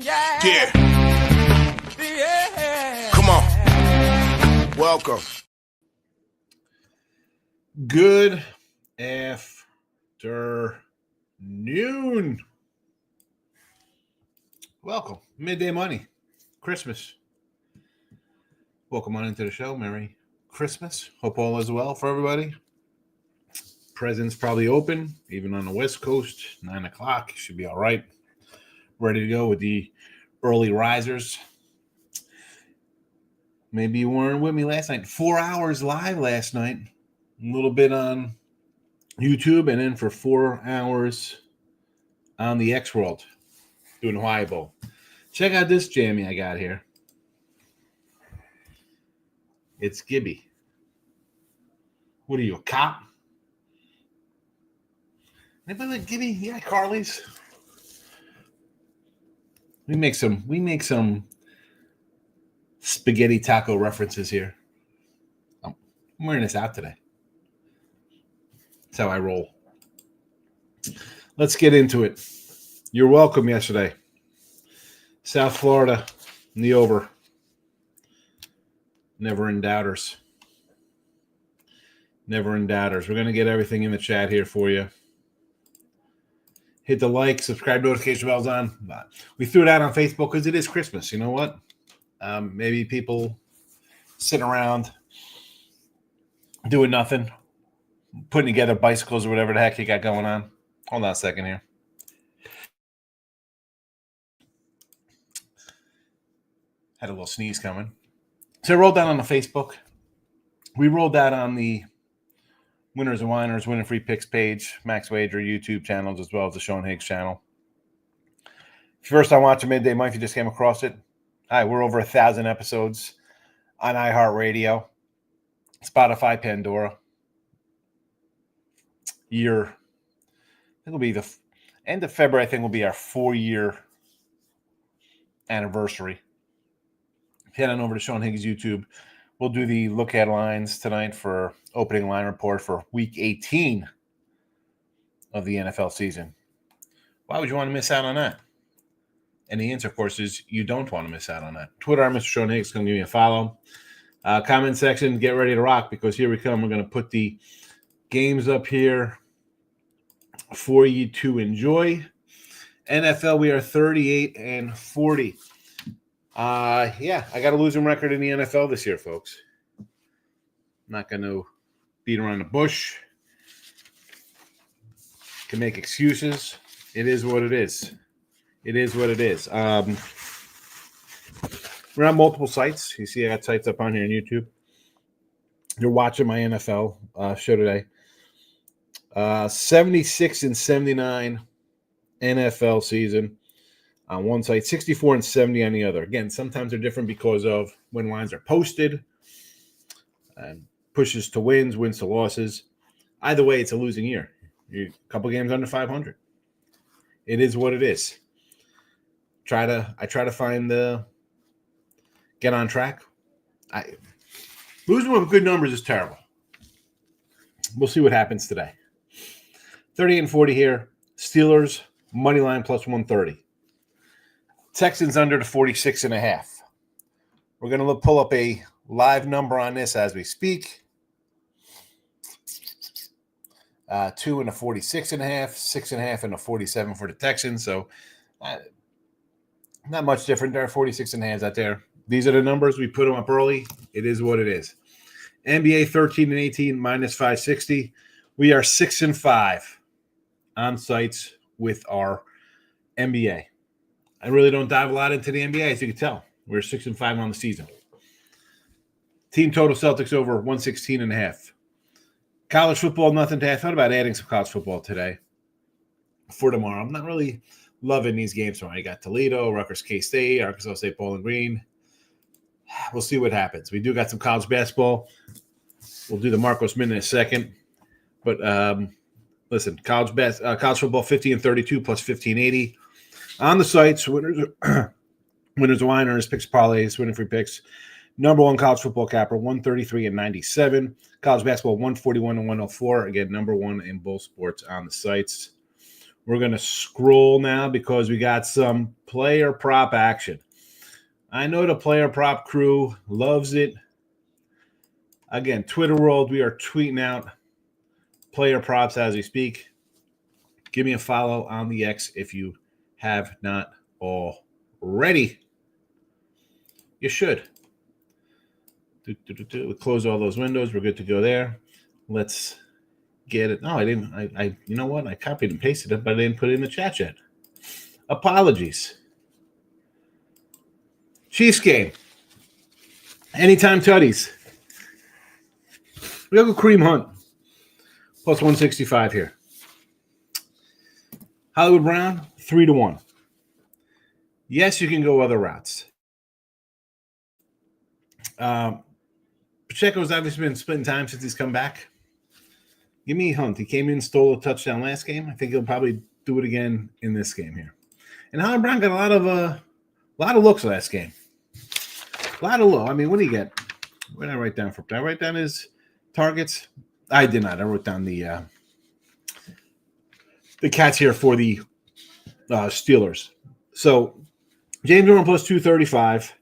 Yeah. Come on. Welcome. Good afternoon. Welcome. Midday Money. Christmas. Welcome on into the show. Merry Christmas. Hope all is well for everybody. Presents probably open, even on the West Coast. 9 o'clock. Should be all right. Ready to go with the early risers. Maybe you weren't with me last night. 4 hours live last night. A little bit on YouTube, and then for 4 hours on the X World doing Hawaii Bowl. Check out this jammy I got here. It's Gibby. What are you, a cop? Anybody like Gibby? Yeah, Carly's. We make some spaghetti taco references here. I'm wearing this out today. That's how I roll. Let's get into it. You're welcome yesterday. South Florida, in the over. Never in doubters. Never in doubters. We're going to get everything in the chat here for you. Hit the like, subscribe, notification bells on. We threw it out on Facebook because it is Christmas. You know what? Maybe people sitting around doing nothing, putting together bicycles or whatever the heck you got going on. Hold on a second here. Had a little sneeze coming. So I rolled that on the Facebook. We rolled that on the Winners and Winers, Winning Free Picks page, Max Wager YouTube channels, as well as the Sean Higgs channel. If you're first time watching Midday Money, if you just came across it, hi, we're over 1,000 episodes on iHeartRadio, Spotify, Pandora. I think it'll be the end of February. I think will be our 4-year anniversary. Head on over to Sean Higgs YouTube. We'll do the look at lines tonight for opening line report for Week 18 of the NFL season. Why would you want to miss out on that? And the answer, of course, is you don't want to miss out on that. Twitter, I'm Mr. Sean Higgs. Going to give me a follow. Comment section, get ready to rock because here we come. We're going to put the games up here for you to enjoy. NFL, we are 38-40. I got a losing record in the NFL this year, folks. I'm not going to beat around the bush. Can make excuses. It is what it is. It is what it is. We're on multiple sites. You see I got sites up on here on YouTube. You're watching my NFL show today. 76-79 NFL season on one site, 64-70 on the other. Again, sometimes they're different because of when lines are posted, and pushes to wins to losses. Either way, it's a losing year. You're a couple games under 500. It is what it is. I try to find the get on track. Losing with good numbers is terrible. We'll see what happens today. 38-40 here. Steelers money line plus 130. Texans under the 46.5. We're going to pull up a live number on this as we speak. 2 and a 46.5, 6.5 and a 47 for the Texans. So not much different. There are 46.5s out there. These are the numbers. We put them up early. It is what it is. NBA 13-18 minus 560. We are 6-5 on sites with our NBA. I really don't dive a lot into the NBA, as you can tell. We're 6-5 on the season. Team total Celtics over 116.5. College football, nothing to add. I thought about adding some college football today for tomorrow. I'm not really loving these games tomorrow. You got Toledo, Rutgers, K-State, Arkansas State, Bowling Green. We'll see what happens. We do got some college basketball. We'll do the Marcos Minute in a second. But listen, college football 50-32 plus 1580. On the sites, winners and winers, picks, parlays, winning free picks. Number one college football capper, 133-97. College basketball, 141-104. Again, number one in both sports on the sites. We're going to scroll now because we got some player prop action. I know the player prop crew loves it. Again, Twitter world, we are tweeting out player props as we speak. Give me a follow on the X if you have not already. You should. We close all those windows. We're good to go there. Let's get it. No, I didn't. You know what? I copied and pasted it, but I didn't put it in the chat yet. Apologies. Chiefs game. Anytime tutties. We have a cream hunt. Plus 165 here. Hollywood Brown, 3-1. Yes, you can go other routes. Pacheco's obviously been splitting time since he's come back. Give me Hunt. He came in, stole a touchdown last game. I think he'll probably do it again in this game here. And Hollywood Brown got a lot of looks last game. A lot of low. I mean, what do you get? What did I write down for? Did I write down his targets? I did not. I wrote down the cats here for the Steelers. So James Warren plus 235.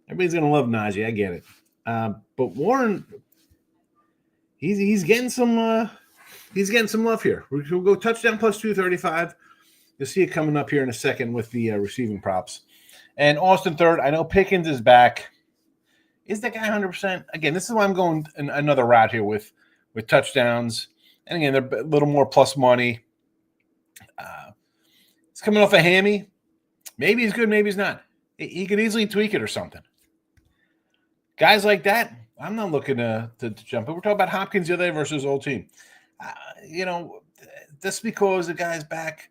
Everybody's gonna love Najee. I get it. But Warren, he's getting some love here. We'll go touchdown plus 235. You'll see it coming up here in a second with the receiving props. And Austin third. I know Pickens is back. Is that guy 100%? Again, this is why I'm going another route here with touchdowns. And again, they're a little more plus money. He's coming off a hammy. Maybe he's good, maybe he's not. He could easily tweak it or something. Guys like that, I'm not looking to jump. But we're talking about Hopkins the other day versus old team. Just because the guy's back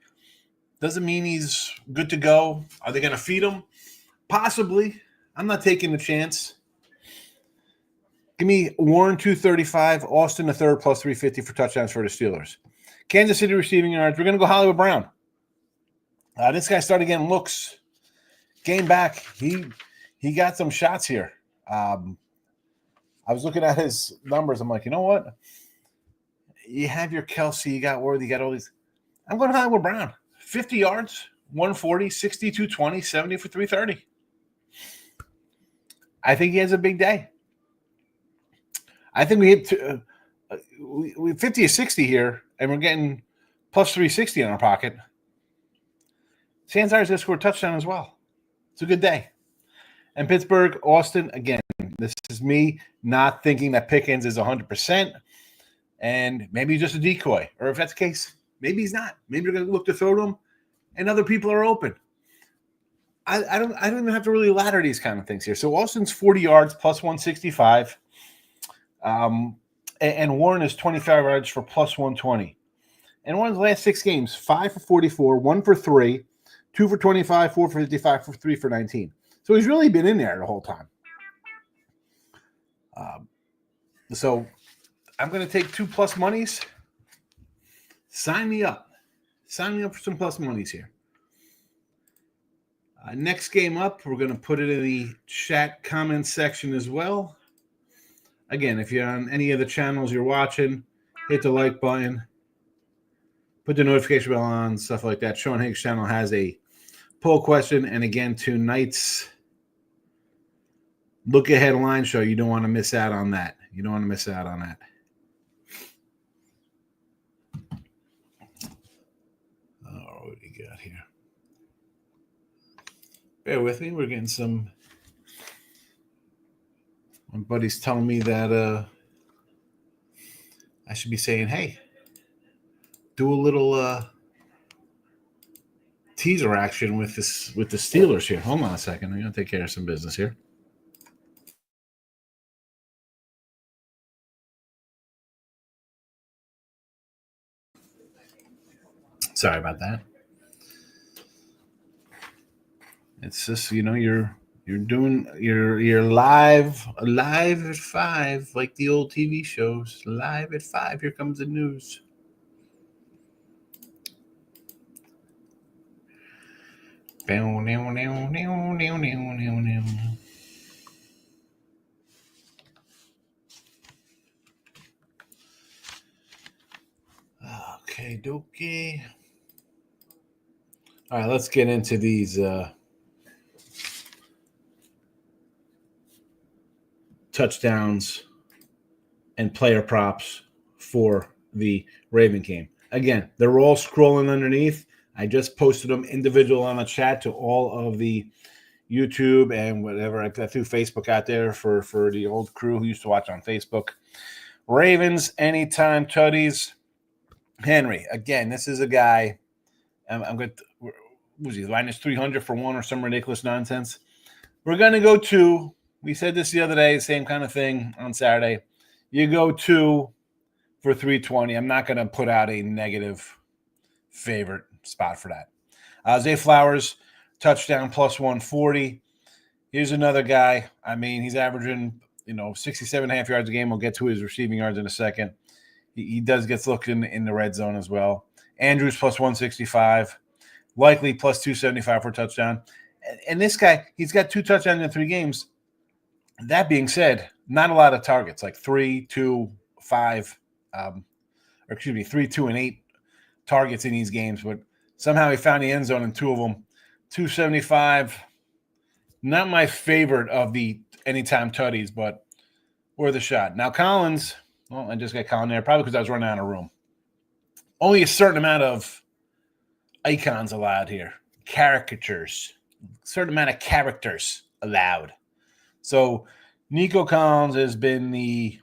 doesn't mean he's good to go. Are they going to feed him? Possibly. I'm not taking the chance. Give me Warren 235, Austin the third plus 350 for touchdowns for the Steelers. Kansas City receiving yards. We're going to go Hollywood Brown. This guy started getting looks. Game back. He got some shots here. I was looking at his numbers. I'm like, you know what? You have your Kelsey, you got Worthy, you got all these. I'm going to Hollywood Brown. 50 yards, 140, 60, 220, 70 for 330. I think he has a big day. I think we hit we 50 or 60 here, and we're getting plus 360 in our pocket. Chances are he's going to score a touchdown as well. It's a good day. And Pittsburgh, Austin, again, this is me not thinking that Pickens is 100%, and maybe he's just a decoy. Or if that's the case, maybe he's not. Maybe they're going to look to throw to him, and other people are open. I don't even have to really ladder these kind of things here. So Austin's 40 yards plus 165. And Warren is 25 yards for plus 120. And Warren's last 6 games, 5 for 44, 1 for 3, 2 for 25, 4 for 55, 3 for 19. So he's really been in there the whole time. So I'm going to take 2 plus monies. Sign me up. Sign me up for some plus monies here. Next game up, we're going to put it in the chat comment section as well. Again, if you're on any of the channels you're watching, hit the like button, put the notification bell on, stuff like that. Sean Higgs' channel has a poll question. And again, tonight's look ahead line show, you don't want to miss out on that. You don't want to miss out on that. Oh, what do you got here? Bear with me. We're getting some. My buddy's telling me that I should be saying, hey, do a little teaser action with the Steelers here. Hold on a second. I'm going to take care of some business here. Sorry about that. It's just, you're doing you're live at 5, like the old TV shows. Live at 5. Here comes the news. Okay, dokie. All right, let's get into these touchdowns and player props for the Raven game. Again, they're all scrolling underneath. I just posted them individual on the chat to all of the YouTube and whatever. I threw Facebook out there for the old crew who used to watch on Facebook. Ravens, anytime tutties. Henry, again, this is a guy. I'm going to, what was he, minus 300 for one or some ridiculous nonsense? We're going to go two. We said this the other day, same kind of thing on Saturday. You go two for 320. I'm not going to put out a negative favorite spot for that. Zay Flowers, touchdown plus 140. Here's another guy. I mean, he's averaging, 67.5 yards a game. We'll get to his receiving yards in a second. He does get looking in the red zone as well. Andrews plus 165. Likely plus 275 for a touchdown. And this guy, he's got 2 touchdowns in 3 games. That being said, not a lot of targets, like 3, 2, 5, 3, 2, and 8 targets in these games. But somehow he found the end zone in 2 of them. 275. Not my favorite of the anytime tutties, but worth a shot. Now, Collins, well, I just got Collins there, probably because I was running out of room. Only a certain amount of icons allowed here. Caricatures. A certain amount of characters allowed. So, Nico Collins has been the,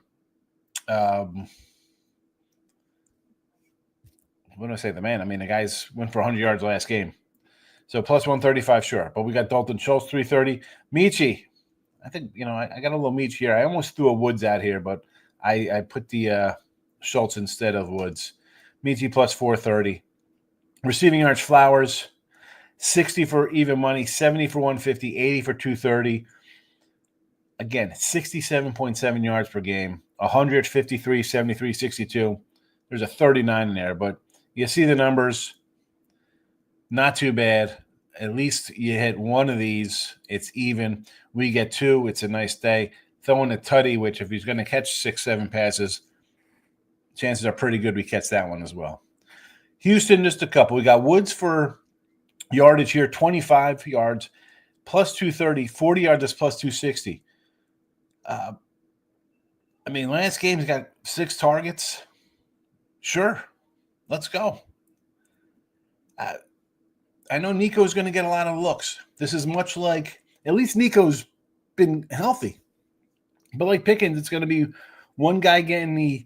what do I say, the man? I mean, the guys went for 100 yards last game. So, plus 135, sure. But we got Dalton Schultz, 330. Michi, I think, I got a little Michi here. I almost threw a Woods out here, but I put the Schultz instead of Woods. Michi plus 430. Receiving yards, Flowers, 60 for even money, 70 for 150, 80 for 230. Again, 67.7 yards per game, 153, 73, 62. There's a 39 in there, but you see the numbers. Not too bad. At least you hit one of these, it's even. We get 2, it's a nice day. Throwing a tutty, which if he's going to catch 6, 7 passes, chances are pretty good we catch that one as well. Houston, just a couple. We got Woods for yardage here, 25 yards, plus 230, 40 yards is plus 260. Last game he's got 6 targets. Sure, let's go. I know Nico's going to get a lot of looks. This is much like, at least Nico's been healthy. But like Pickens, it's going to be one guy getting the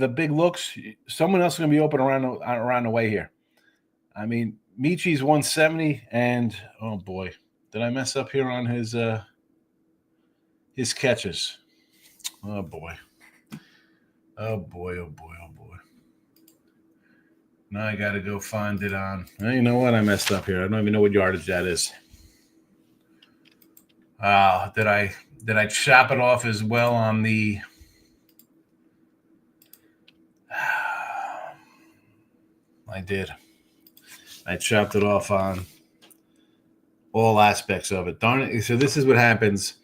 big looks. Someone else is going to be open around the way here. I mean, Michi's 170, and oh boy, did I mess up here on his catches? Oh boy. Oh boy, oh boy, oh boy. Now I got to go find it on. Well, you know what? I messed up here. I don't even know what yardage that is. Did I chop it off as well on the? I did. I chopped it off on all aspects of it. Darn it! So this is what happens.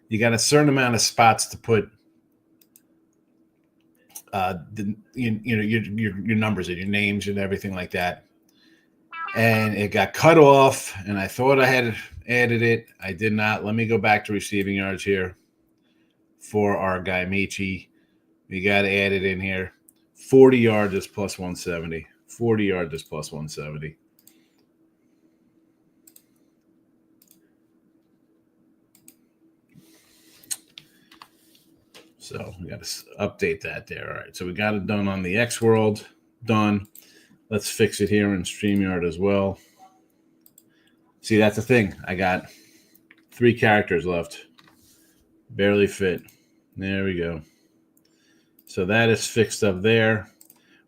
You got a certain amount of spots to put. Your numbers and your names and everything like that, and it got cut off. And I thought I had added it. I did not. Let me go back to receiving yards here for our guy Michi. We got to add it in here. 40 yards is plus 170. 40 yards is plus 170. So we got to update that there. All right. So we got it done on the X World. Done. Let's fix it here in StreamYard as well. See, that's the thing. I got 3 characters left. Barely fit. There we go. So that is fixed up there.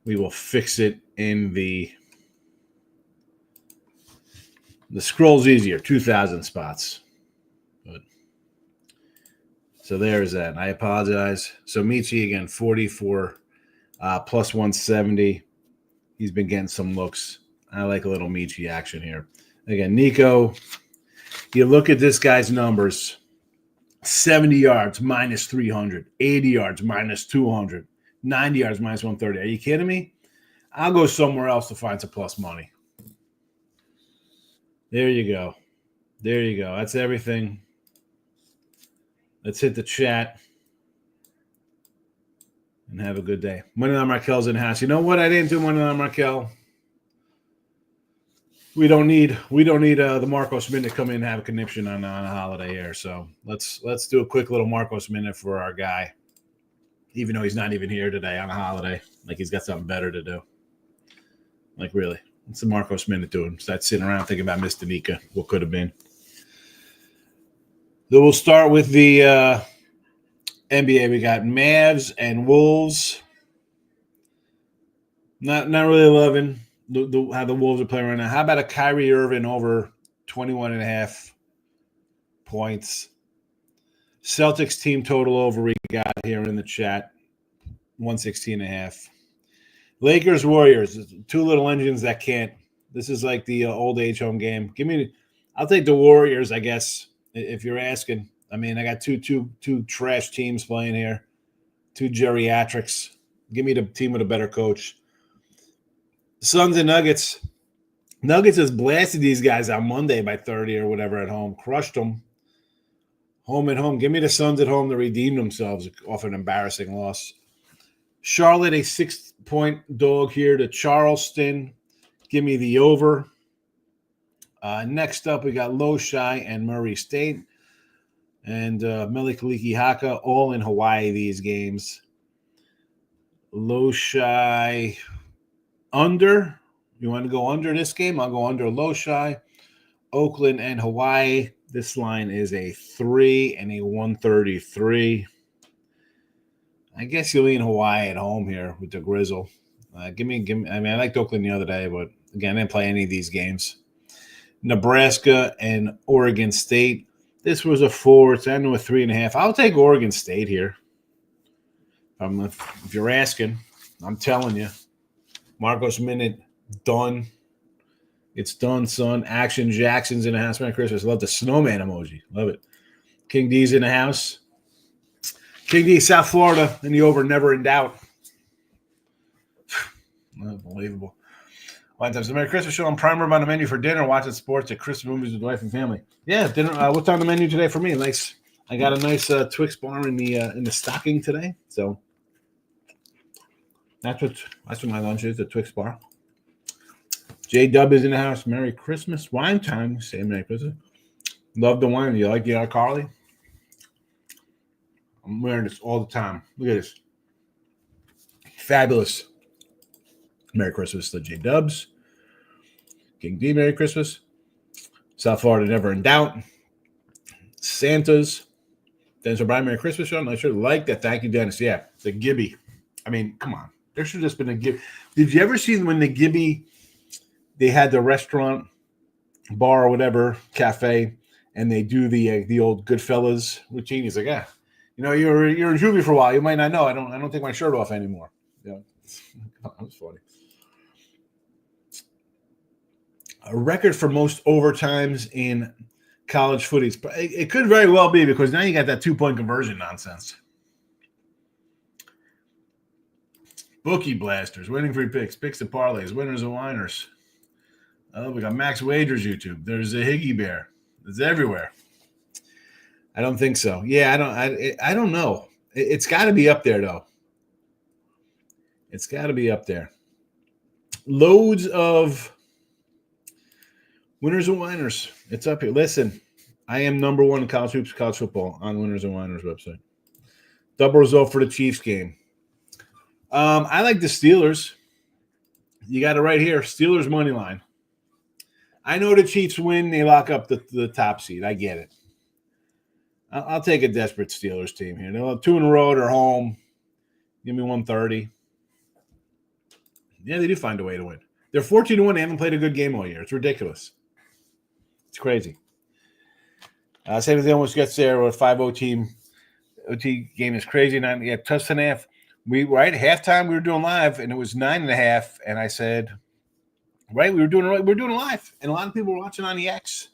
We will fix it in the scroll's easier. 2,000 spots. But so there's that. I apologize. So Michi again, 44 plus 170. He's been getting some looks. I like a little Michi action here. Again, Nico, you look at this guy's numbers. 70 yards, minus 300. 80 yards, minus 200. 90 yards, minus 130. Are you kidding me? I'll go somewhere else to find some plus money. There you go. There you go. That's everything. Let's hit the chat and have a good day. Money on Markel's in the house. You know what? I didn't do Money on Markel. We don't need the Marcos minute to come in and have a conniption on a holiday here. So let's do a quick little Marcos minute for our guy, even though he's not even here today on a holiday. Like he's got something better to do. Like really, what's the Marcos minute doing? Start sitting around thinking about Miss Danica, what could have been. So we'll start with the NBA. We got Mavs and Wolves. Not really loving how the Wolves are playing right now. How about a Kyrie Irving over 21.5 points? Celtics team total over we got here in the chat, 116.5. Lakers Warriors, two little engines that can't. This is like the old age home game. I'll take the Warriors, I guess, if you're asking. I mean, I got two trash teams playing here, two geriatrics. Give me the team with a better coach. Suns and Nuggets. Nuggets has blasted these guys on Monday by 30 or whatever at home. Crushed them. Home and home. Give me the Suns at home to redeem themselves off an embarrassing loss. Charlotte, a 6-point dog here to Charleston. Give me the over. Next up, we got Loshai and Murray State. And Melikaliki Haka, all in Hawaii, these games. Loshai under. You want to go under this game? I'll go under Loshai. Oakland and Hawaii. This line is a 3 and a 133. I guess you'll lean Hawaii at home here with the Grizzle. Give me. I mean, I liked Oakland the other day, but again, I didn't play any of these games. Nebraska and Oregon State. This was a 4. It's ending with 3.5. I'll take Oregon State here. If you're asking, I'm telling you. Marcos minute done. It's done, son. Action Jackson's in the house. Merry Christmas. Love the snowman emoji. Love it. King D's in the house. King D, South Florida, and the over never in doubt. Unbelievable. One time, the Merry Christmas show on Primer on the menu for dinner, watching sports at Christmas movies with wife and family. Yeah, dinner. What's on the menu today for me? Nice. I got a nice Twix bar in the stocking today, so that's what my lunch is. A Twix bar. J Dub is in the house. Merry Christmas. Wine time. Say Merry Christmas. Love the wine. You like the Carly? I'm wearing this all the time. Look at this. Fabulous. Merry Christmas to J Dubs. King D, Merry Christmas. South Florida, never in doubt. Santa's. Dennis O'Brien, Merry Christmas, Sean. I sure like that. Thank you, Dennis. Yeah, the Gibby. I mean, come on. There should have just been a Gibby. Did you ever see when the Gibby, they had the restaurant, bar, or whatever, cafe, and they do the old Goodfellas routine? He's like, yeah. You know, you're in juvie for a while. You might not know. I don't take my shirt off anymore. Yeah, that was funny. A record for most overtimes in college footies. It could very well be because now you got that 2-point conversion nonsense. Bookie blasters, winning free picks and parlays, winners and whiners. Oh, we got Max Wagers YouTube. There's a Higgy Bear. It's everywhere. I don't think so. Yeah, I don't know. It's got to be up there, though. It's got to be up there. Loads of winners and whiners. It's up here. Listen, I am number one in college hoops, college football on Winners and Whiners website. Double result for the Chiefs game. I like the Steelers. You got it right here. Steelers money line. I know the Chiefs win. They lock up the top seed. I get it. I'll take a desperate Steelers team here. They'll have 2 in a row. They're home. Give me 130. Yeah, they do find a way to win. They're 14-1. They haven't played a good game all year. It's ridiculous. It's crazy. Same as they almost gets there with a 5-0 team. OT game is crazy. Yeah, touchdown and a half. Right at halftime we were doing live, and it was 9.5. And I said, right, we're doing live, and a lot of people were watching on the X.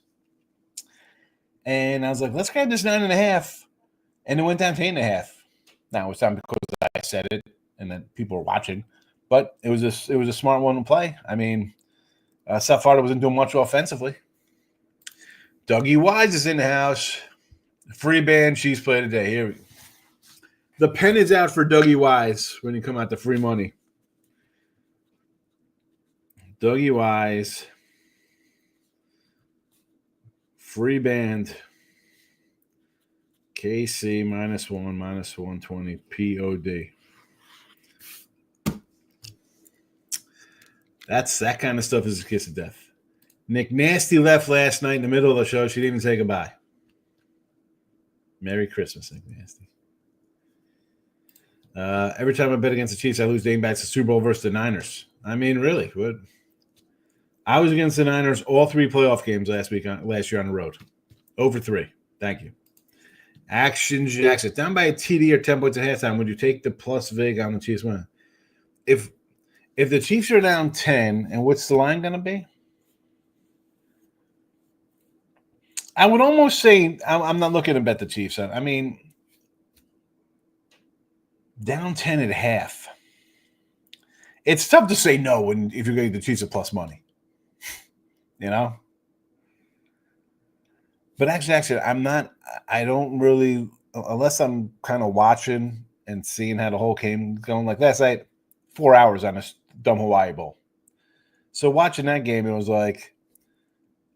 And I was like, let's grab this 9.5, and it went down to 8.5. Now it was time because I said it, and then people were watching. But it was a smart one to play. I mean, South Florida wasn't doing much offensively. Dougie Wise is in the house. Free band, Chiefs play today. Here we go. The pen is out for Dougie Wise when you come out to free money. Dougie Wise. Free band. KC -1, -120, POD. That kind of stuff is a kiss of death. Nick Nasty left last night in the middle of the show. She didn't even say goodbye. Merry Christmas, Nick Nasty. Every time I bet against the Chiefs, I lose dating back to Super Bowl versus the Niners. I mean, really? What? I was against the Niners all 3 playoff games last year on the road. Over 3. Thank you. Action Jackson. Down by a TD or 10 points at halftime, would you take the plus vig on the Chiefs win? If the Chiefs are down 10, and what's the line going to be? I would almost say I'm not looking to bet the Chiefs. I mean, down 10 at half. It's tough to say no if you're getting the Chiefs at plus money. You know? But actually, I don't really, unless I'm kind of watching and seeing how the whole game going. Like last night, 4 hours on a dumb Hawaii Bowl. So watching that game, it was like,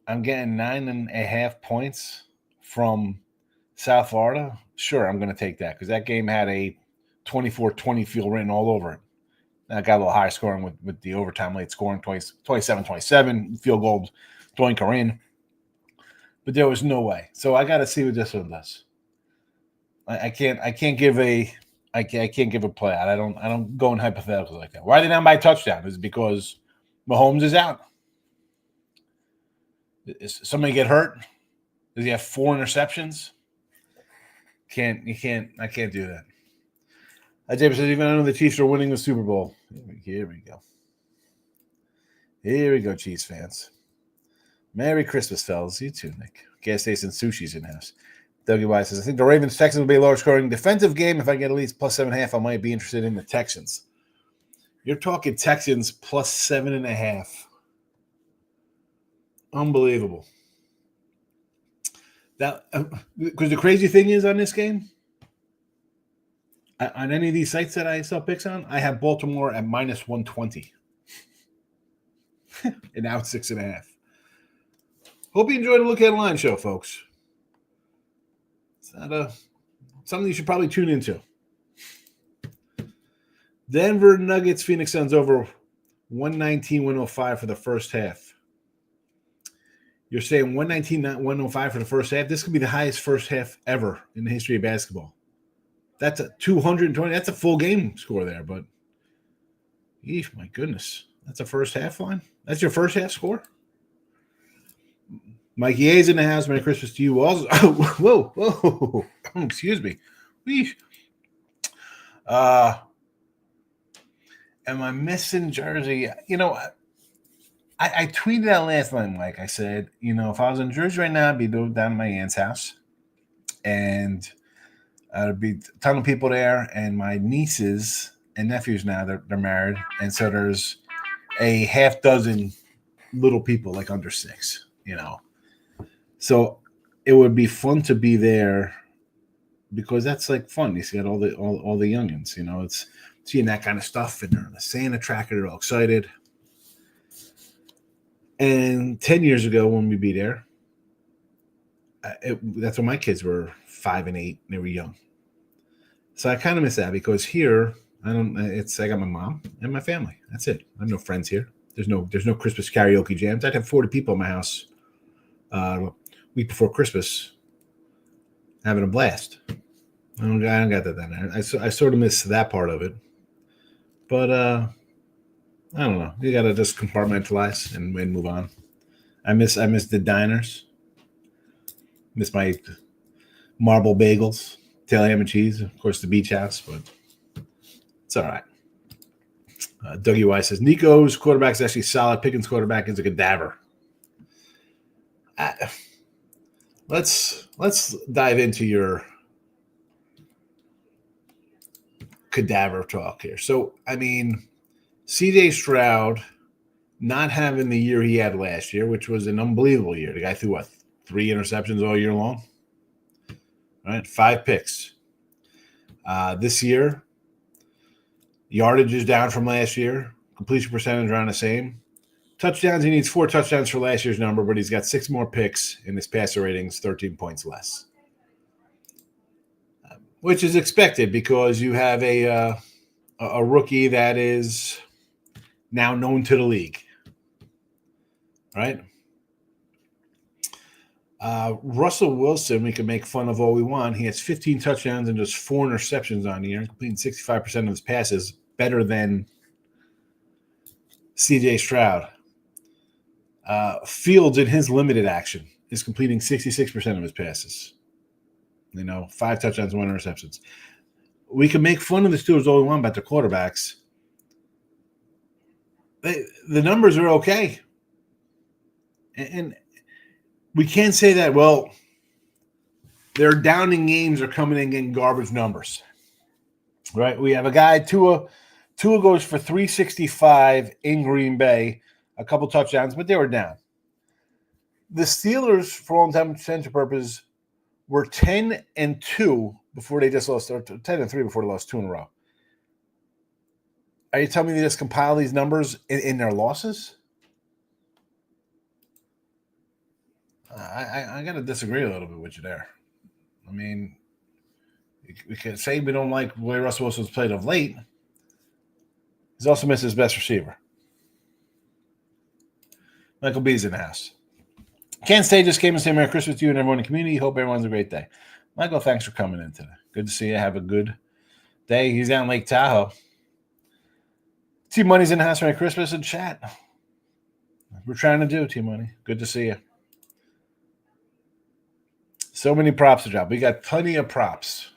I'm getting 9.5 points from South Florida. Sure, I'm going to take that because that game had a 24-20 feel written all over it. And I got a little higher scoring with the overtime late scoring, 27-27, field goal, doink her in. But there was no way. So I got to see what this one does. I can't give a play out. I don't go in hypotheticals like that. Why are they down by a touchdown? Is it because Mahomes is out? Is somebody get hurt? Does he have 4 interceptions? I can't do that. James says, even I know the Chiefs are winning the Super Bowl. Here we go. Here we go, Chiefs fans. Merry Christmas, fellas. You too, Nick. Gas station sushi's in the house. Dougie Wise says, I think the Ravens Texans will be a lower scoring defensive game. If I get at least plus 7.5, I might be interested in the Texans. You're talking Texans plus 7.5. Unbelievable. That because the crazy thing is on this game, on any of these sites that I saw picks on, I have Baltimore at -120. And now it's 6.5. Hope you enjoyed the Look Ahead Line show, folks. It's not something you should probably tune into. Denver Nuggets, Phoenix Suns over 119-105 for the first half. You're saying 119-105 for the first half? This could be the highest first half ever in the history of basketball. That's a 220. That's a full game score there, but my goodness. That's a first half line? That's your first half score? Mikey A's in the house. Merry Christmas to you also. Whoa. Excuse me. Am I missing Jersey? I tweeted out last night, Mike. I said, if I was in Jersey right now, I'd be down at my aunt's house. And there'd be a ton of people there. And my nieces and nephews now, they're married. And so there's a half dozen little people, like under 6, So it would be fun to be there because that's like fun. You see all the youngins, it's seeing that kind of stuff. And they're on the Santa tracker. They're all excited. And 10 years ago when we'd be there, that's when my kids were 5 and 8. And they were young. So I kind of miss that because here, I got my mom and my family. That's it. I have no friends here. There's no Christmas karaoke jams. I'd have 40 people in my house week before Christmas having a blast. I don't got that down there. I sort of miss that part of it. But I don't know. You got to just compartmentalize and move on. I miss the diners. Miss my marble bagels, tail ham and cheese, of course, the beach house, but it's all right. Dougie Weiss says, Nico's quarterback is actually solid. Pickens' quarterback is a cadaver. Let's dive into your cadaver talk here. So, C.J. Stroud not having the year he had last year, which was an unbelievable year. The guy threw, 3 interceptions all year long. All right, 5 picks. This year, yardage is down from last year. Completion percentage around the same. Touchdowns, he needs 4 touchdowns for last year's number, but he's got 6 more picks, and his passer rating's 13 points less. Which is expected because you have a rookie that is now known to the league. Right? Russell Wilson, we can make fun of all we want. He has 15 touchdowns and just 4 interceptions on the year, completing 65% of his passes, better than C.J. Stroud. Fields, in his limited action, is completing 66% of his passes. 5 touchdowns, 1 interceptions. We can make fun of the Steelers all we want about their quarterbacks. The numbers are okay. And we can't say that, well, their downing games are coming in garbage numbers. Right? We have a guy, Tua goes for 365 in Green Bay, a couple touchdowns, but they were down. The Steelers, for all intents and purposes, were 10-2 before they just lost, or 10-3 before they lost 2 in a row. Are you telling me they just compile these numbers in their losses? I got to disagree a little bit with you there. I mean, we can say we don't like the way Russell Wilson's played of late. He's also missed his best receiver. Michael B's in the house. Kansas State just came and said Merry Christmas to you and everyone in the community. Hope everyone's a great day. Michael, thanks for coming in today. Good to see you. Have a good day. He's down in Lake Tahoe. T-Money's in the house. Merry Christmas and chat. We're trying to do, T-Money. Good to see you. So many props to drop. We got plenty of props.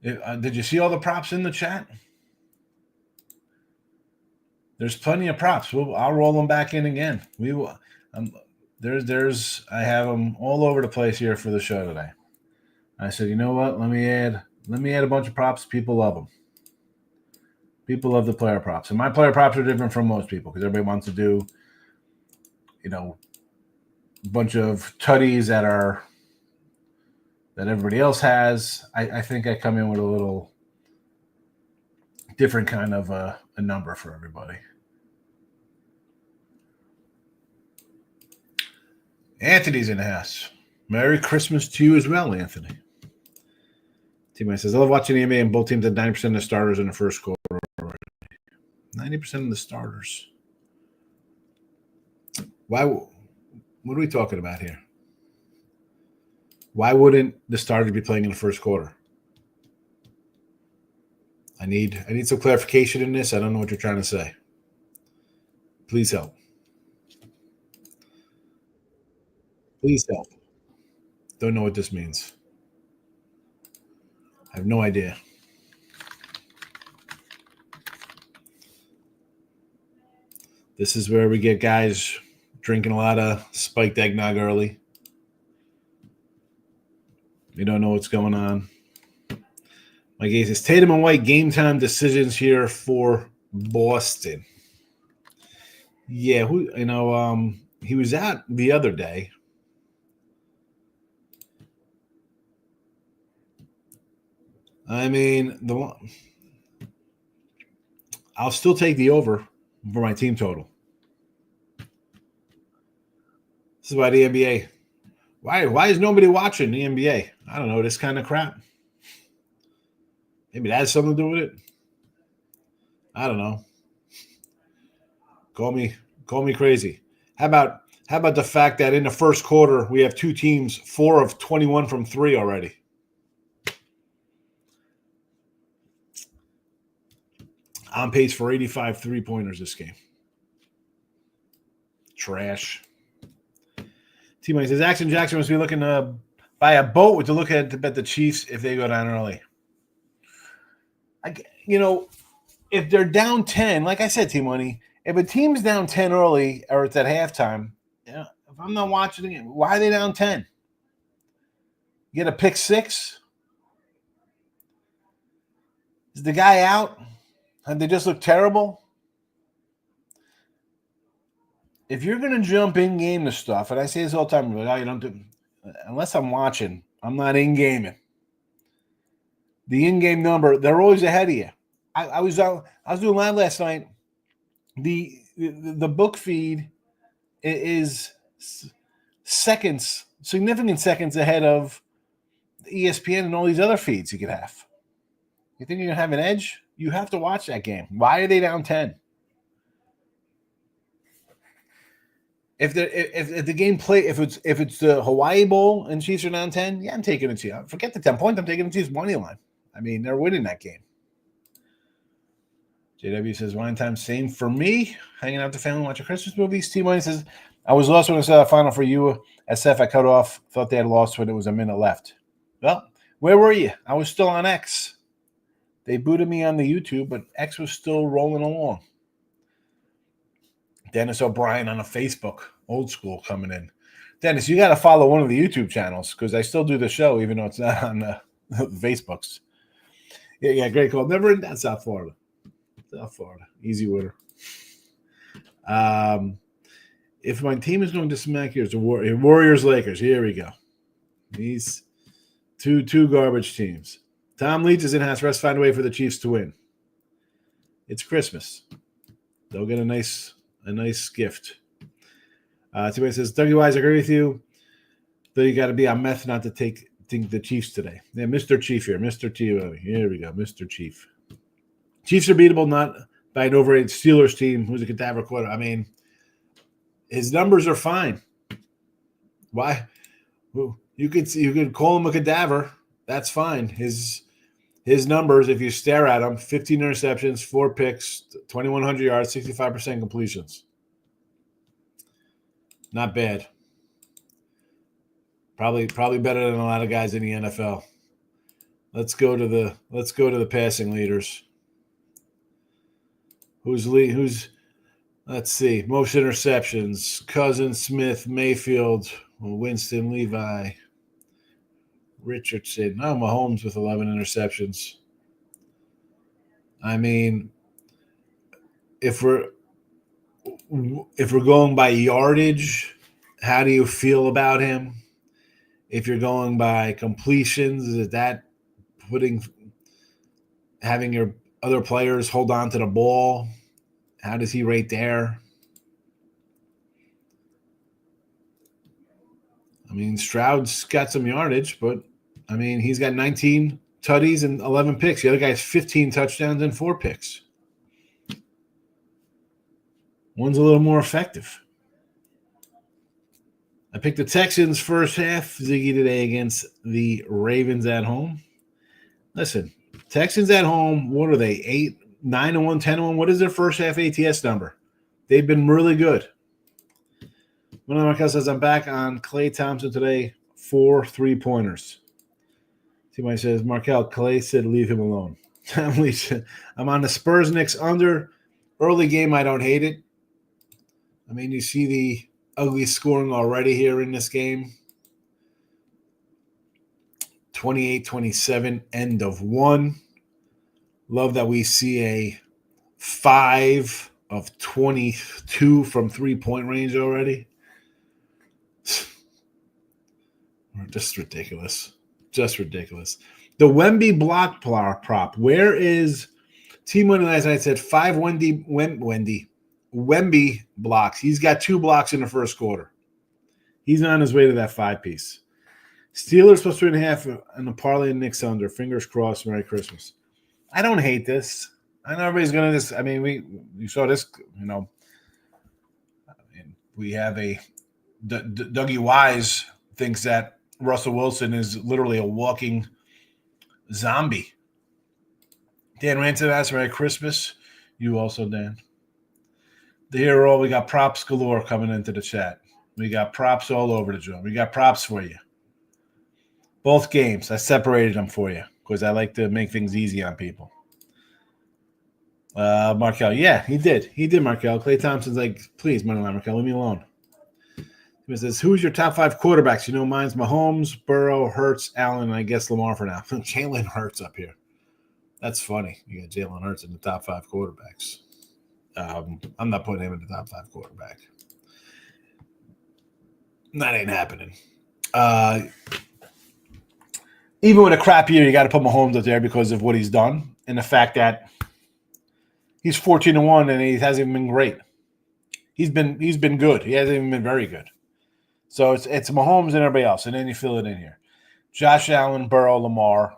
Did you see all the props in the chat? There's plenty of props. I'll roll them back in again. We will. I have them all over the place here for the show today. I said, you know what? Let me add a bunch of props. People love them. People love the player props, and my player props are different from most people because everybody wants to do, a bunch of tutties that everybody else has. I think I come in with a little different kind of a number for everybody. Anthony's in the house. Merry Christmas to you as well, Anthony. Teammate says, I love watching the NBA and both teams had 90% of the starters in the first quarter. 90% of the starters. Why? What are we talking about here? Why wouldn't the starters be playing in the first quarter? I need some clarification in this. I don't know what you're trying to say. Please help. Please help. Don't know what this means. I have no idea. This is where we get guys drinking a lot of spiked eggnog early. We don't know what's going on. Mike A says, Tatum and White game time decisions here for Boston. Yeah, he was out the other day. I mean, I'll still take the over for my team total. This is why the NBA. Why is nobody watching the NBA? I don't know, this kind of crap. Maybe that has something to do with it. I don't know. Call me crazy. How about the fact that in the first quarter we have 2 teams, 4 of 21 from 3 already? On pace for 85 3-pointers this game. Trash. Teammate says Jackson must be looking to buy a boat to look at to bet the Chiefs if they go down early. If they're down 10, like I said, T-Money, if a team's down 10 early or it's at halftime, if I'm not watching it, why are they down 10? You get a pick 6? Is the guy out? Have they just looked terrible? if you're going to jump in game to stuff, and I say this all the time, like, oh, you don't do, unless I'm watching, I'm not in gaming. The in-game number, they're always ahead of you. I was doing live last night. The book feed is seconds, significant seconds ahead of ESPN and all these other feeds you could have. You think you're gonna have an edge? You have to watch that game. Why are they down 10? If the game if it's the Hawaii Bowl and Chiefs are down 10, yeah, I'm taking it to you. Forget the 10 points. I'm taking the Chiefs money line. I mean, they're winning that game. JW says, wine time, same for me. Hanging out with the family, watching Christmas movies. T-Money says, I was lost when I saw the final for you. SF, I cut off. Thought they had lost when it was a minute left. Well, where were you? I was still on X. They booted me on the YouTube, but X was still rolling along. Dennis O'Brien on a Facebook, old school coming in. Dennis, you got to follow one of the YouTube channels because I still do the show, even though it's not on the Facebooks. Yeah, great call. Never in that South Florida. South Florida. Easy winner. If my team is going to smack you, it's Warriors Lakers. Here we go. These two garbage teams. Tom Leach is in house. Rest find a way for the Chiefs to win. It's Christmas. They'll get a nice gift. Somebody says, W-Wise, I agree with you. Though you got to be on meth not to think the Chiefs today. Yeah, Mr. Chief here. Mr. T. Here we go. Mr. Chief. Chiefs are beatable, not by an overrated Steelers team who's a cadaver quarter. I mean, his numbers are fine. Why? Well, you could call him a cadaver. That's fine. His numbers, if you stare at him, 15 interceptions, 4 picks, 2,100 yards, 65% completions. Not bad. Probably better than a lot of guys in the NFL. Let's go to the passing leaders. Let's see, most interceptions: Cousins, Smith, Mayfield, Winston, Levi, Richardson. No, Mahomes with 11 interceptions. I mean, if we're going by yardage, how do you feel about him? If you're going by completions, is that having your other players hold on to the ball? How does he rate there? I mean, Stroud's got some yardage, but I mean, he's got 19 tutties and 11 picks. The other guy has 15 touchdowns and 4 picks. One's a little more effective. I picked the Texans first half, Ziggy, today against the Ravens at home. Listen, Texans at home, what are they, 9-1, 10-1? What is their first half ATS number? They've been really good. One of Markel says, I'm back on Klay Thompson today, 4 3-pointers. Somebody says, Markel, Klay said leave him alone. I'm on the Spurs Knicks under. Early game, I don't hate it. I mean, you see the ugly scoring already here in this game. 28-27, end of 1. Love that we see a 5 of 22 from 3-point range already. Just ridiculous. Just ridiculous. The Wemby block prop. Where is T-Money last night said 5 Wemby blocks. He's got 2 blocks in the first quarter. He's on his way to that 5-piece. Steelers plus 3.5 and the parlay and Knicks under. Fingers crossed. Merry Christmas. I don't hate this. I know everybody's going to this. I mean, we saw this, you know. I mean, we have a Dougie Wise thinks that Russell Wilson is literally a walking zombie. Dan Ransom asked Merry Christmas. You also, Dan. The hero, we got props galore coming into the chat. We got props all over the joint. We got props for you. Both games, I separated them for you because I like to make things easy on people. Markel, yeah, he did. He did, Markel. Klay Thompson's like, please, Moneyline Markel, leave me alone. He says, who's your top 5 quarterbacks? You know, mine's Mahomes, Burrow, Hurts, Allen, and I guess Lamar for now. Jalen Hurts up here. That's funny. You got Jalen Hurts in the top 5 quarterbacks. I'm not putting him in the top 5 quarterback. That ain't happening. Even with a crap year, you got to put Mahomes up there because of what he's done and the fact that he's 14-1 and he hasn't even been great. He's been good. He hasn't even been very good. So it's Mahomes and everybody else, and then you fill it in here. Josh Allen, Burrow, Lamar.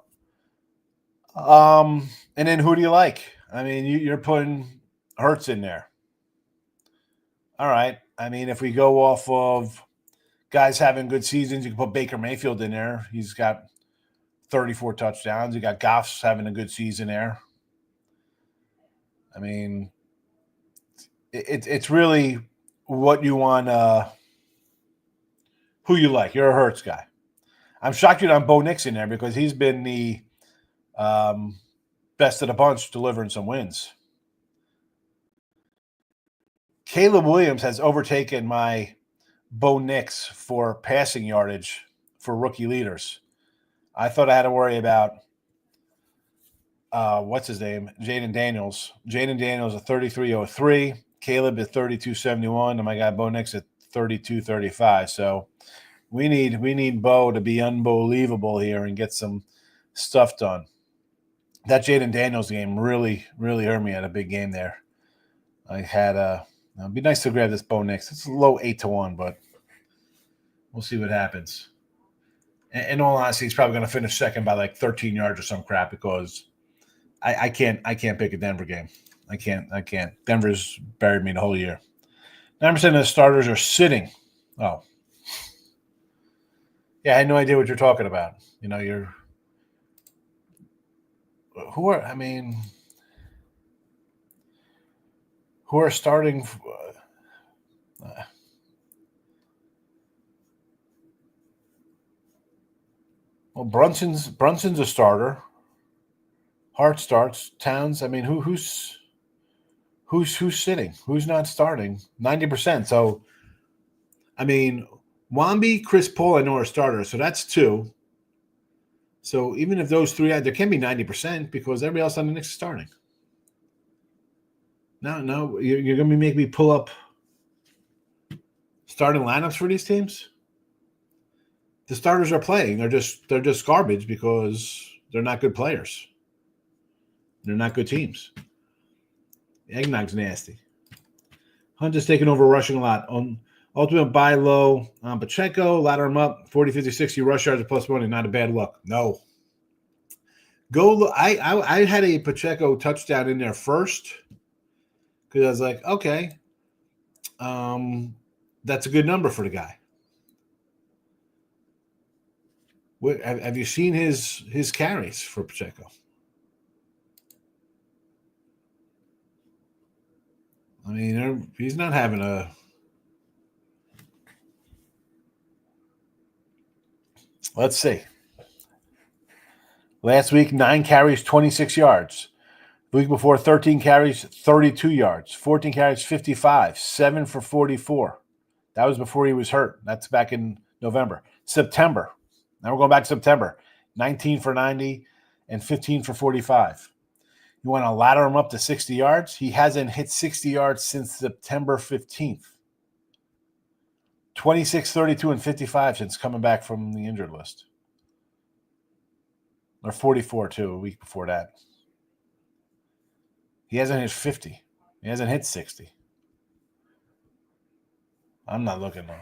And then who do you like? I mean, you're putting Hurts in there. All right. I mean, if we go off of guys having good seasons, you can put Baker Mayfield in there. He's got 34 touchdowns. You got Goff's having a good season there. I mean, it's really what you want, who you like. You're a Hurts guy. I'm shocked you don't have Bo Nix in there because he's been the best of the bunch delivering some wins. Caleb Williams has overtaken my Bo Nix for passing yardage for rookie leaders. I thought I had to worry about what's his name? Jaden Daniels. Jaden Daniels at 33.03. Caleb at 32.71. And my guy Bo Nix at 32.35. So we need Bo to be unbelievable here and get some stuff done. That Jaden Daniels game really, really hurt me at a big game there. I had it'd be nice to grab this Bo Nix. It's a low 8-1, but we'll see what happens. In all honesty, he's probably going to finish second by like 13 yards or some crap because I can't pick a Denver game. I can't. Denver's buried me the whole year. 9% of the starters are sitting. Oh. Yeah, I had no idea what you're talking about. You know, who are starting well, Brunson's a starter. Hart starts. Towns. I mean, who's sitting? Who's not starting? 90%. So, I mean, Wamby, Chris Paul, I know are starters. So that's two. So even if those three, there can be 90% because everybody else on the Knicks is starting. No, you're going to make me pull up starting lineups for these teams. The starters are playing. They're just garbage because they're not good players. They're not good teams. Eggnog's nasty. Hunt is taking over rushing a lot. On ultimate buy low on Pacheco, ladder him up, 40, 50, 60 rush yards plus money. Not a bad look. No. Go look. I had a Pacheco touchdown in there first because I was like, okay, that's a good number for the guy. Have you seen his carries for Pacheco? I mean, he's not having a. Let's see. Last week, 9 carries, 26 yards. The week before, 13 carries, 32 yards. 14 carries, 55. 7 for 44. That was before he was hurt. That's back in November. September. Now we're going back to September. 19 for 90 and 15 for 45. You want to ladder him up to 60 yards? He hasn't hit 60 yards since September 15th. 26, 32, and 55 since coming back from the injured list. Or 44, too, a week before that. He hasn't hit 50. He hasn't hit 60. I'm not looking, though.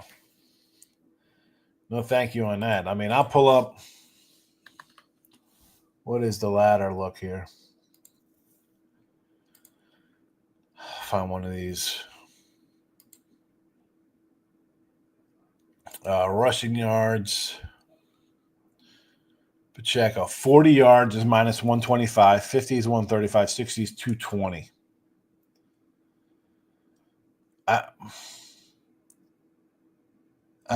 No thank you on that. I mean, I'll pull up. What is the ladder look here? Find one of these. Rushing yards. Pacheco, 40 yards is minus 125. 50 is 135. 60 is 220. I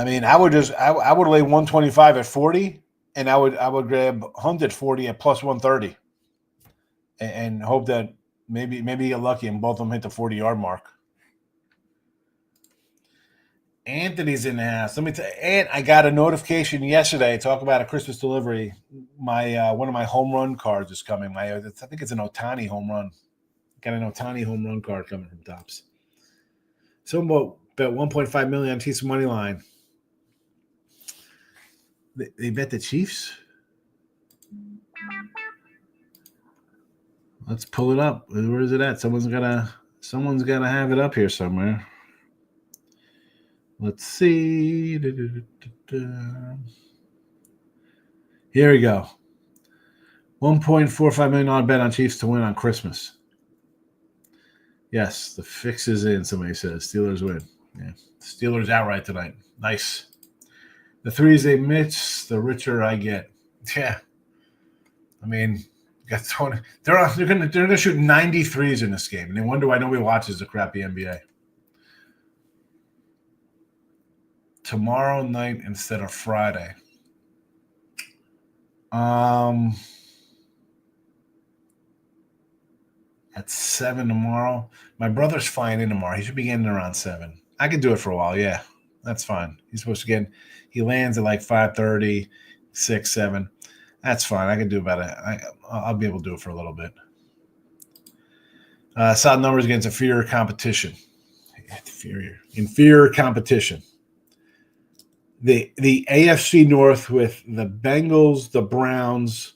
mean, I would lay 125 at 40, and I would grab Hunt at 40 at plus 130, and hope that maybe get lucky and both of them hit the 40-yard mark. Anthony's in the house. Let me tell you, and I got a notification yesterday. Talk about a Christmas delivery. My one of my home run cards is coming. I think it's an Ohtani home run. Got an Ohtani home run card coming from Topps. So about 1.5 million on T's money line. They bet the Chiefs? Let's pull it up. Where is it at? Someone's gotta have it up here somewhere. Let's see. Here we go. $1.45 million bet on Chiefs to win on Christmas. Yes, the fix is in, somebody says. Steelers win. Yeah. Steelers outright tonight. Nice. The threes they miss, the richer I get. Yeah. I mean, got 20. They're gonna shoot 93s in this game, and they wonder why nobody watches the crappy NBA. Tomorrow night instead of Friday. At 7 tomorrow. My brother's flying in tomorrow. He should be getting around 7. I could do it for a while. Yeah, that's fine. He's supposed to get. He lands at like 5:30, 6, 7. That's fine. I can do about it. I'll be able to do it for a little bit. Solid numbers against inferior competition. Inferior competition. The AFC North with the Bengals, the Browns,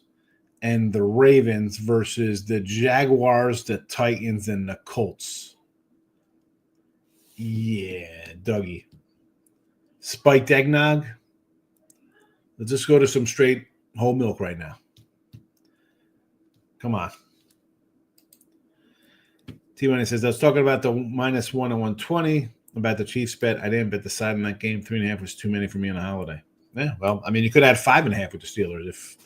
and the Ravens versus the Jaguars, the Titans, and the Colts. Yeah, Dougie. Spiked eggnog. Let's just go to some straight whole milk right now. Come on. T-Money says, I was talking about the -1 and 120, about the Chiefs bet. I didn't bet the side in that game. 3.5 was too many for me on a holiday. Yeah, well, I mean, you could have had 5.5 with the Steelers if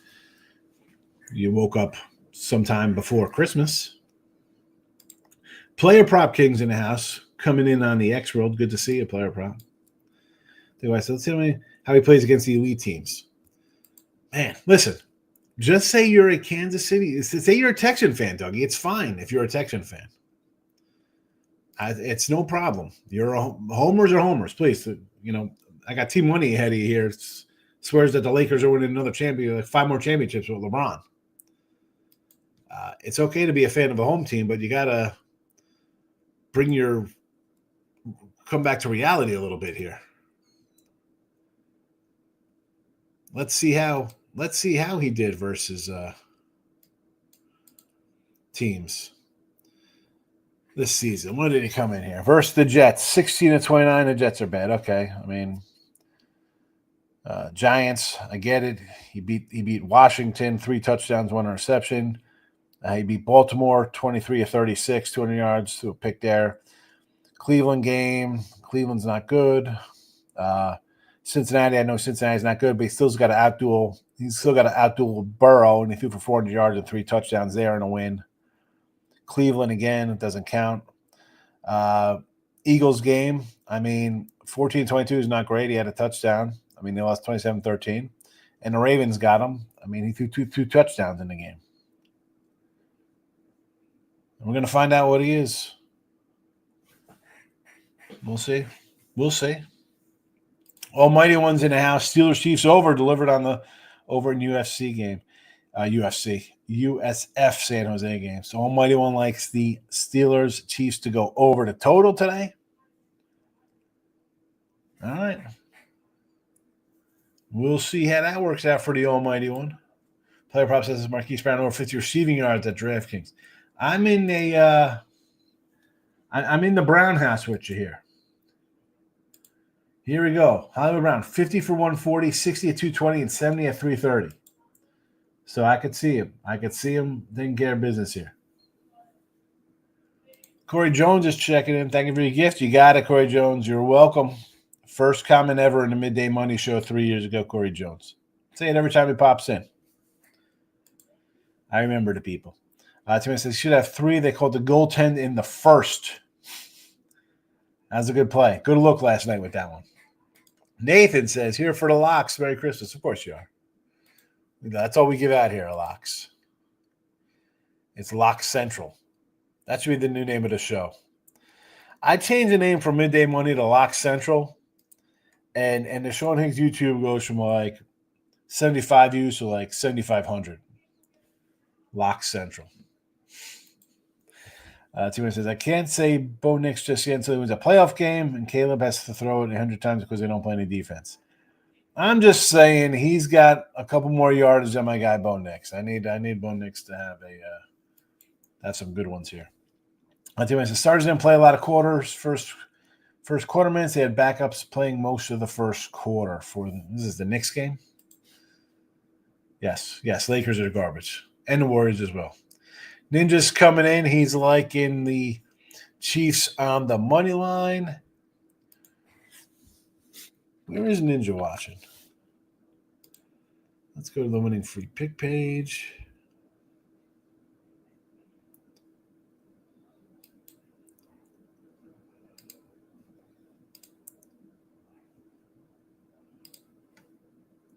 you woke up sometime before Christmas. Player Prop Kings in the house, coming in on the X World. Good to see you, Player Prop. Let's see how he plays against the elite teams. Man, listen, just say you're a Kansas City. Say you're a Texan fan, Dougie. It's fine if you're a Texan fan. It's no problem. You're homers are homers, please. You know, I got Team Money ahead of you here. Swears that the Lakers are winning another championship, like 5 more championships with LeBron. It's okay to be a fan of a home team, but you gotta come back to reality a little bit here. Let's see how he did versus teams this season. What did he come in here? Versus the Jets, 16-29. The Jets are bad. Okay, I mean, Giants. I get it. He beat Washington, 3 touchdowns, 1 interception. He beat Baltimore, 23-36, 200 yards to a pick there. Cleveland game. Cleveland's not good. Cincinnati, I know Cincinnati's not good, but he's still got to outduel Burrow, and he threw for 400 yards and 3 touchdowns there in a win. Cleveland again, it doesn't count. Eagles game, I mean, 14-22 is not great. He had a touchdown. I mean, they lost 27-13. And the Ravens got him. I mean, he threw two touchdowns in the game. And we're going to find out what he is. We'll see. Almighty One's in the house. Steelers Chiefs over, delivered on the over in UFC game. USF San Jose game. So Almighty One likes the Steelers Chiefs to go over the total today. All right. We'll see how that works out for the Almighty One. Player prop says Marquise Brown over 50 receiving yards at DraftKings. I'm in the Brown house with you here. Here we go. Hollywood Brown, 50 for 140, 60 at 220, and 70 at 330. So I could see him. Taking care of business here. Corey Jones is checking in. Thank you for your gift. You got it, Corey Jones. You're welcome. First comment ever in the Midday Money Show 3 years ago, Corey Jones. Say it every time he pops in. I remember the people. Timmy says, should have 3. They called the goaltend in the first. That's a good play. Good look last night with that one. Nathan says, here for the locks. Merry Christmas. Of course you are. That's all we give out here, locks. It's Lock Central. That should be the new name of the show. I changed the name from Midday Money to Lock Central. And the Sean Higgs YouTube goes from like 75 views to like 7,500. Lock Central. Timmy says, I can't say Bo Nix just yet until it was a playoff game, and Caleb has to throw it 100 times because they don't play any defense. I'm just saying he's got a couple more yardage than my guy Bo Nix. I need Bo Nix to have some good ones here. I tell you, the Stars didn't play a lot of quarters. First quarter minutes, they had backups playing most of the first quarter. This is the Knicks game. Yes, Lakers are garbage, and the Warriors as well. Ninja's coming in. He's liking the Chiefs on the money line. Where is Ninja watching? Let's go to the winning free pick page.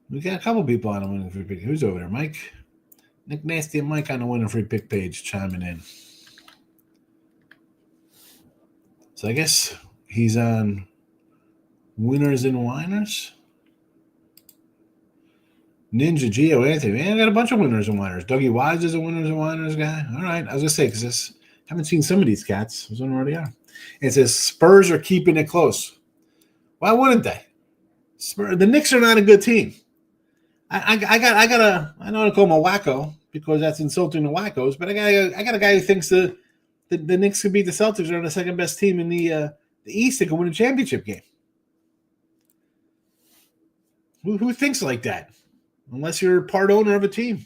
We got a couple people on the winning free pick. Who's over there? Mike? Nick Nasty and Mike on the winning free pick page chiming in. So I guess he's on winners and whiners. Ninja, Geo, Anthony. Man, I got a bunch of winners and whiners. Dougie Wise is a winners and whiners guy. All right. I was going to say, because I haven't seen some of these cats. I was wondering where they are. It says Spurs are keeping it close. Why wouldn't they? The Knicks are not a good team. I don't want to call him a wacko because that's insulting the wackos, but I got a guy who thinks the Knicks could beat the Celtics. Are the second best team in the East that can win a championship game. Who thinks like that? Unless you're part owner of a team.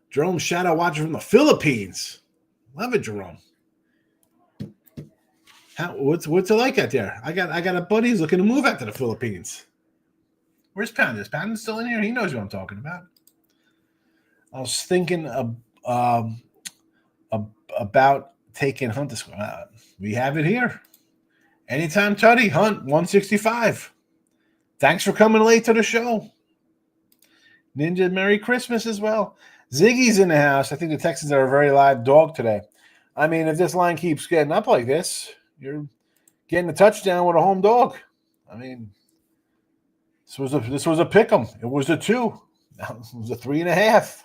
Jerome, shout out watching from the Philippines. Love it, Jerome. What's it like out there? I got a buddy who's looking to move out to the Philippines. Where's Pound? Is Pound still in here? He knows what I'm talking about. I was thinking about taking Hunt this one. We have it here. Anytime Tutty, Hunt, 165. Thanks for coming late to the show. Ninja, Merry Christmas as well. Ziggy's in the house. I think the Texans are a very live dog today. I mean, if this line keeps getting up like this, you're getting a touchdown with a home dog. I mean, this was a pick 'em. It was a 2. It was a 3.5.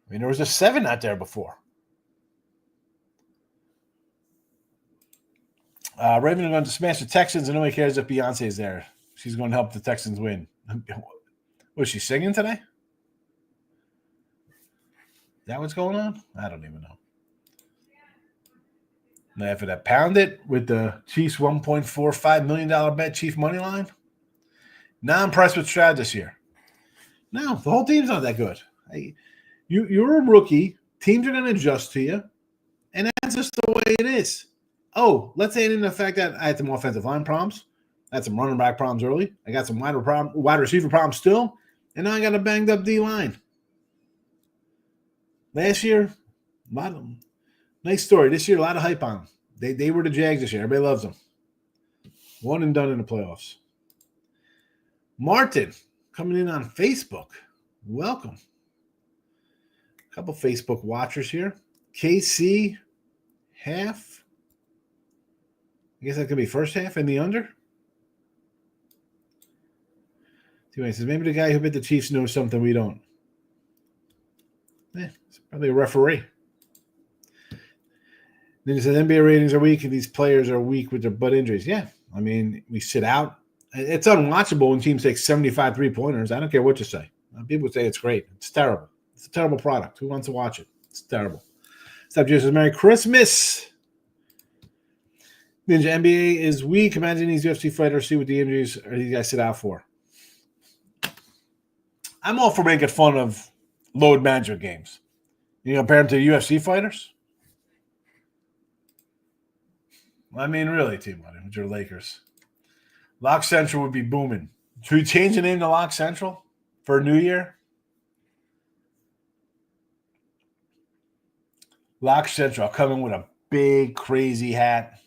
I mean, there was a 7 out there before. Raven are going to smash the Texans, and nobody cares if Beyonce's there. She's going to help the Texans win. Was she singing today? Is that what's going on? I don't even know. Now, after that, pound it with the Chiefs $1.45 million bet, Chief money line. Now I'm impressed with Stroud this year. No, the whole team's not that good. You're a rookie. Teams are going to adjust to you, and that's just the way it is. Oh, let's add in the fact that I had some offensive line problems. I had some running back problems early. I got some wide receiver problems still, and now I got a banged up D line. Last year, nice story. This year, a lot of hype on them. They were the Jags this year. Everybody loves them. One and done in the playoffs. Martin, coming in on Facebook. Welcome. A couple Facebook watchers here. KC, half. I guess that could be first half in the under. Anyway, says maybe the guy who bit the Chiefs knows something we don't. It's probably a referee. Then he says NBA ratings are weak and these players are weak with their butt injuries. Yeah, I mean, we sit out. It's unwatchable when teams take 75 3-pointers. I don't care what you say. People say it's great. It's terrible. It's a terrible product. Who wants to watch it? It's terrible. Stop Jesus. Merry Christmas. Ninja, NBA is weak. Imagine these UFC fighters see what the injuries are these guys sit out for. I'm all for making fun of load management games. You compare them to UFC fighters? I mean, really, team money with your Lakers. Lock Central would be booming. Should we change the name to Lock Central for a new year? Lock Central. I'll come in with a big, crazy hat.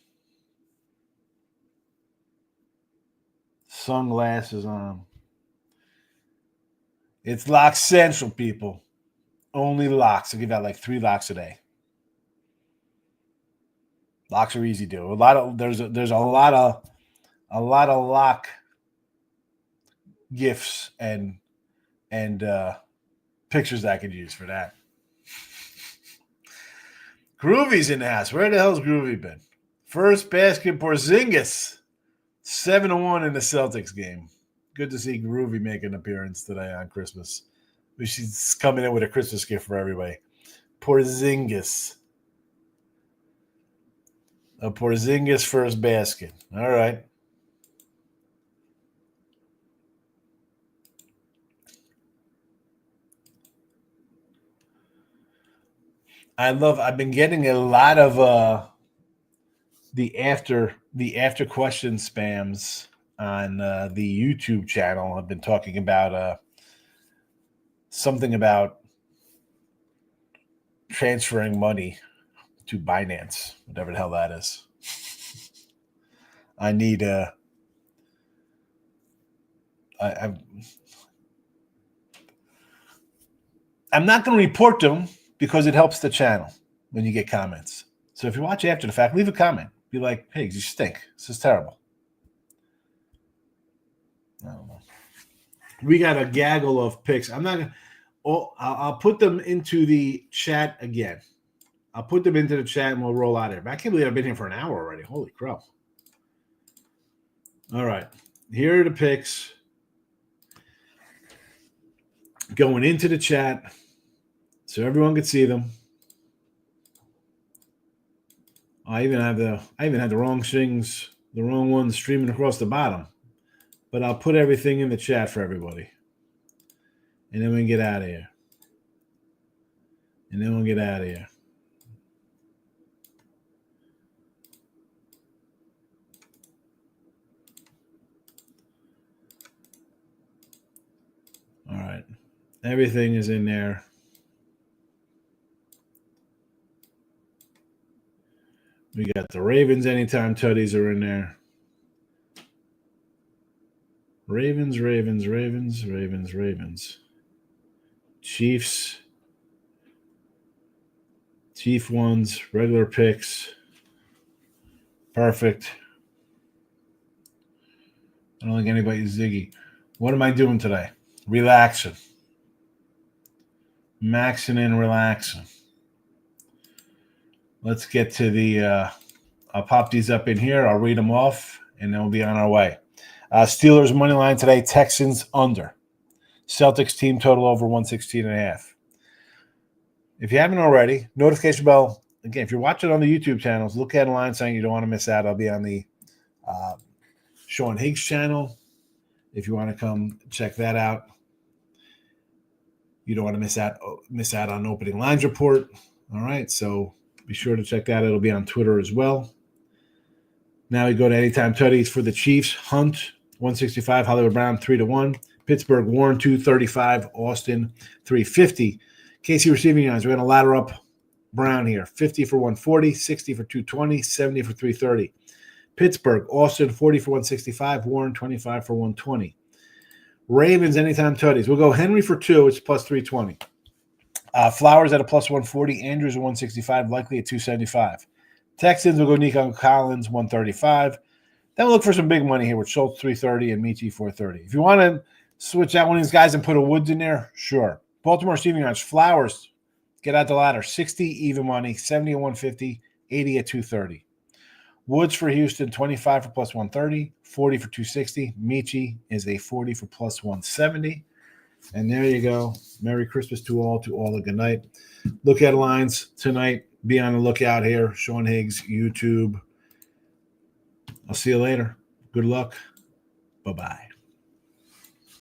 Sunglasses on. It's Lock Central, people. Only locks. I'll give out like 3 locks a day. Locks are easy to do. There's a lot of lock gifts and pictures that I could use for that. Groovy's in the house. Where the hell's Groovy been? First basket, Porzingis. 7-1 in the Celtics game. Good to see Groovy make an appearance today on Christmas. She's coming in with a Christmas gift for everybody. Porzingis. A Porzingis first basket. All right. I've been getting a lot of the after question spams on the YouTube channel. I've been talking about something about transferring money to Binance, whatever the hell that is. I need I'm not going to report them because it helps the channel when you get comments. So if you watch after the fact, leave a comment. Be like, hey, you stink. This is terrible. I don't know. We got a gaggle of picks. I'm not going to. Oh, I'll put them into the chat again. I'll put them into the chat and we'll roll out here. But I can't believe I've been here for an hour already. Holy crap. All right. Here are the picks going into the chat so everyone could see them. I even had the wrong things, the wrong ones streaming across the bottom. But I'll put everything in the chat for everybody. And then we can get out of here. All right. Everything is in there. We got the Ravens anytime tutties are in there. Ravens. Chiefs. Chief ones, regular picks. Perfect. I don't think anybody's Ziggy. What am I doing today? Relaxing. Maxing and relaxing. Let's get to the I'll pop these up in here. I'll read them off, and then we'll be on our way. Steelers money line today, Texans under. Celtics team total over 116.5. If you haven't already, notification bell. Again, if you're watching on the YouTube channels, look at a line saying you don't want to miss out. I'll be on the Sean Higgs channel. If you want to come check that out, you don't want to miss out on opening lines report. All right, so be sure to check that. It'll be on Twitter as well. Now we go to anytime tutties for the Chiefs. Hunt 165, Hollywood Brown 3-1, Pittsburgh Warren 235, Austin 350. KC receiving yards. We're going to ladder up Brown here. 50 for 140, 60 for 220, 70 for 330. Pittsburgh, Austin 40 for 165, Warren 25 for 120. Ravens anytime tutties. We'll go Henry for 2, it's plus 320. Flowers at a plus 140, Andrews at 165, likely at 275. Texans will go Nico Collins 135. Then we'll look for some big money here with Schultz 330 and Michi 430. If you want to switch out one of these guys and put a Woods in there, sure. Baltimore receiving yards. Flowers, get out the ladder. 60 even money, 70 at 150, 80 at 230. Woods for Houston, 25 for plus 130, 40 for 260. Michi is a 40 for plus 170. And there you go. Merry Christmas to all a good night. Look at lines tonight. Be on the lookout here. Sean Higgs, YouTube. I'll see you later. Good luck. Bye-bye.